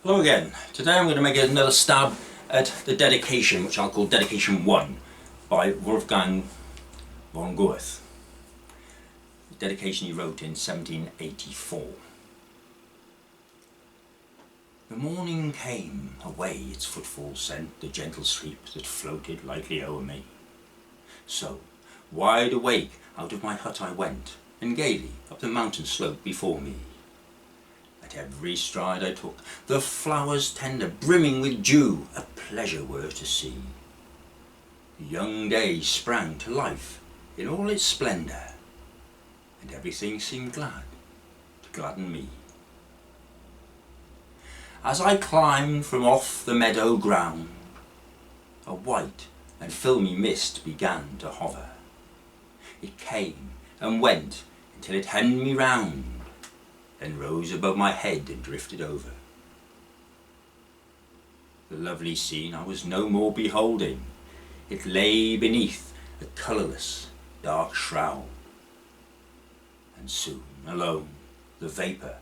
Hello again. Today I'm going to make another stab at the dedication, which I'll call Dedication 1 by Wolfgang von Goethe. The dedication he wrote in 1784. The morning came, away its footfalls sent the gentle sleep that floated lightly o'er me. So, wide awake, out of my hut I went, and gaily up the mountain slope before me. At every stride I took, the flowers tender, brimming with dew, a pleasure were to see. The young day sprang to life in all its splendour, and everything seemed glad to gladden me. As I climbed from off the meadow ground, a white and filmy mist began to hover. It came and went until it hemmed me round, then rose above my head and drifted over. The lovely scene I was no more beholding. It lay beneath a colourless, dark shroud. And soon, alone, the vapour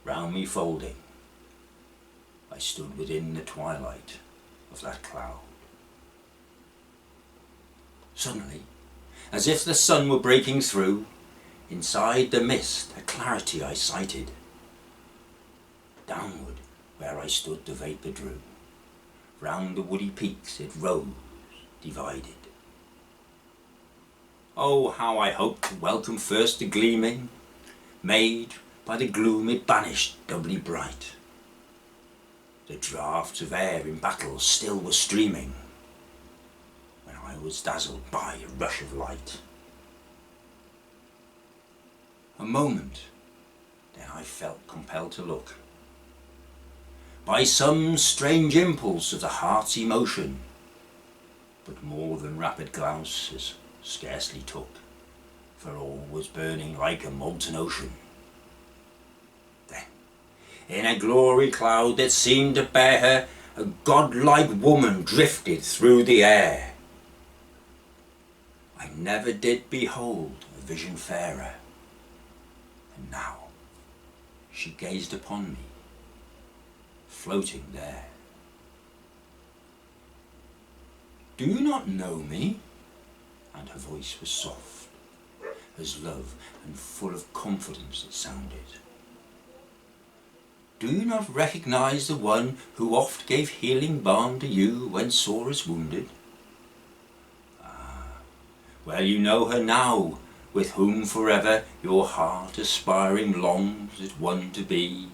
round me folding, I stood within the twilight of that cloud. Suddenly, as if the sun were breaking through, inside the mist a clarity I sighted. Downward where I stood the vapour drew, round the woody peaks it rose, divided. Oh, how I hoped to welcome first the gleaming, made by the gloom it banished doubly bright. The draughts of air in battle still were streaming, when I was dazzled by a rush of light. A moment, then I felt compelled to look. By some strange impulse of the heart's emotion, but more than rapid glances scarcely took, for all was burning like a molten ocean. Then, in a glory cloud that seemed to bear her, a godlike woman drifted through the air. I never did behold a vision fairer. And now she gazed upon me, floating there. Do you not know me? And her voice was soft as love and full of confidence it sounded. Do you not recognize the one who oft gave healing balm to you when sorest wounded? Ah, well you know her now, with whom forever your heart aspiring longs as one to be.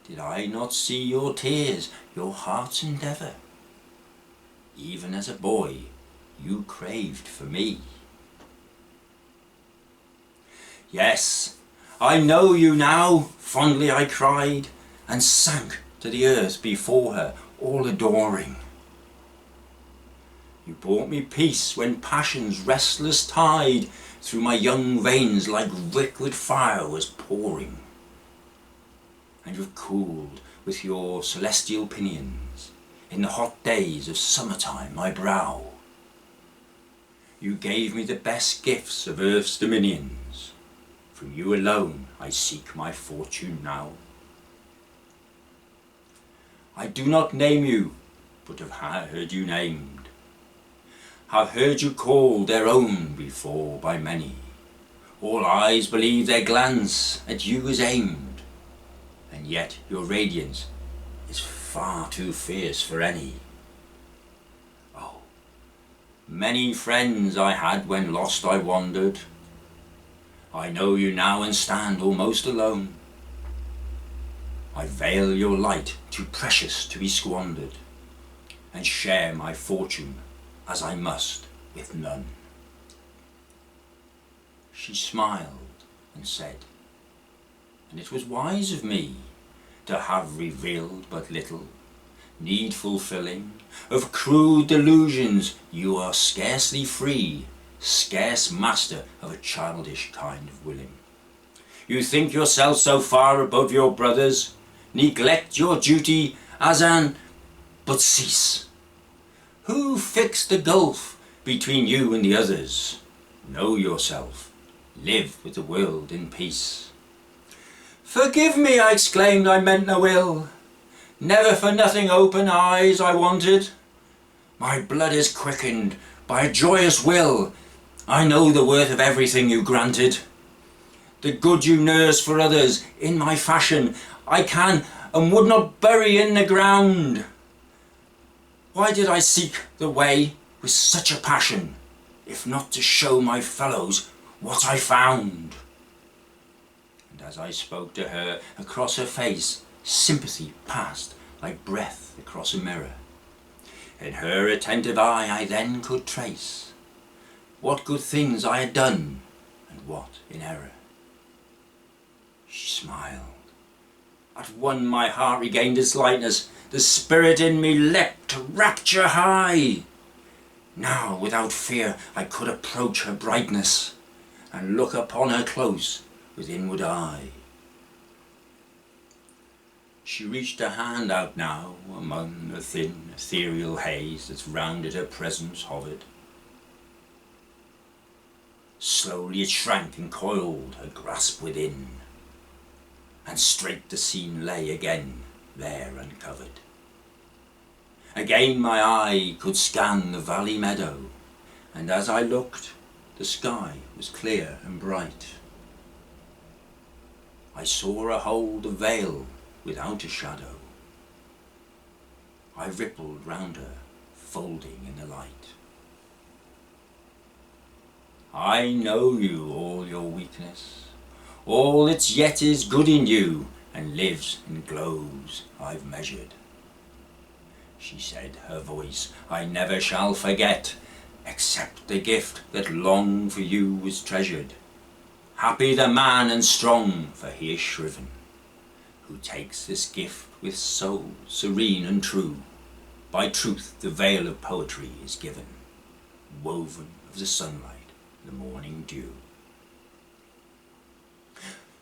Did I not see your tears, your heart's endeavour? Even as a boy you craved for me. Yes, I know you now, fondly I cried, and sank to the earth before her, all adoring. You brought me peace when passion's restless tide through my young veins like liquid fire was pouring. And you've cooled with your celestial pinions in the hot days of summertime my brow. You gave me the best gifts of earth's dominions. From you alone I seek my fortune now. I do not name you, but have heard you named. Have heard you called their own before by many. All eyes believe their glance at you is aimed, and yet your radiance is far too fierce for any. Oh, many friends I had when lost I wandered. I know you now and stand almost alone. I veil your light too precious to be squandered, and share my fortune as I must with none. She smiled and said, and it was wise of me to have revealed but little, needful filling, of crude delusions you are scarcely free, scarce master of a childish kind of willing. You think yourself so far above your brothers, neglect your duty as an, but cease. Who fixed the gulf between you and the others? Know yourself, live with the world in peace. "Forgive me," I exclaimed, "I meant no ill. Never for nothing open eyes I wanted. My blood is quickened by a joyous will. I know the worth of everything you granted. The good you nurse for others in my fashion I can and would not bury in the ground. Why did I seek the way with such a passion, if not to show my fellows what I found?" And as I spoke to her, across her face sympathy passed like breath across a mirror. In her attentive eye I then could trace what good things I had done and what in error. She smiled. At one my heart regained its lightness, the spirit in me leapt to rapture high. Now without fear I could approach her brightness, and look upon her close with inward eye. She reached her hand out now among the thin ethereal haze that rounded her presence hovered. Slowly it shrank and coiled her grasp within, and straight the scene lay again there uncovered. Again my eye could scan the valley meadow, and as I looked the sky was clear and bright. I saw her hold a veil without a shadow. I rippled round her, folding in the light. I know you, all your weakness, all that yet is good in you, and lives and glows I've measured. She said, her voice I never shall forget, except the gift that long for you was treasured. Happy the man and strong, for he is shriven, who takes this gift with soul serene and true. By truth the veil of poetry is given, woven of the sunlight, the morning dew.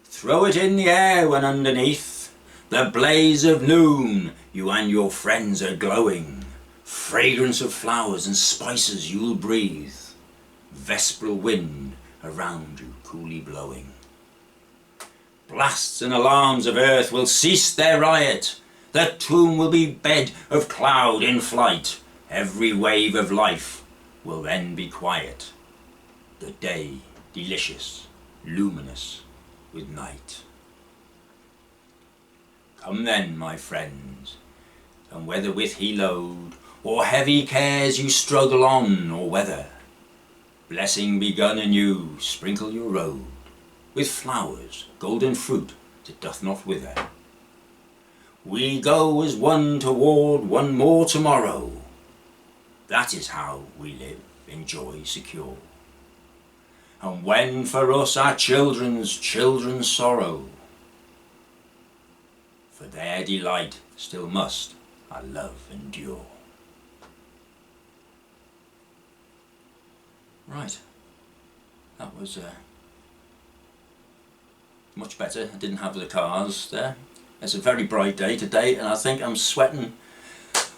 Throw it in the air when underneath the blaze of noon you and your friends are glowing. Fragrance of flowers and spices you'll breathe, vesperal wind around you coolly blowing. Blasts and alarms of earth will cease their riot, the tomb will be bed of cloud in flight, every wave of life will then be quiet, the day delicious, luminous with night. Come then, my friends, and whether with he load, or heavy cares you struggle on, or whether, blessing begun anew, sprinkle your road with flowers, golden fruit that doth not wither. We go as one toward one more tomorrow. That is how we live in joy secure. And when for us our children's children sorrow, for their delight still must our love endure. Right, that was much better. I didn't have the cars there. It's a very bright day today, and I think I'm sweating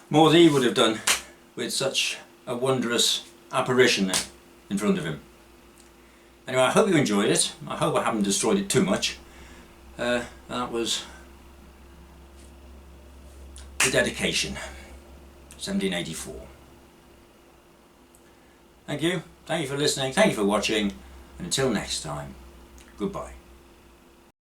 more than he would have done with such a wondrous apparition in front of him. Anyway, I hope you enjoyed it. I hope I haven't destroyed it too much. That was the dedication, 1784. Thank you for listening, thank you for watching, and until next time, goodbye.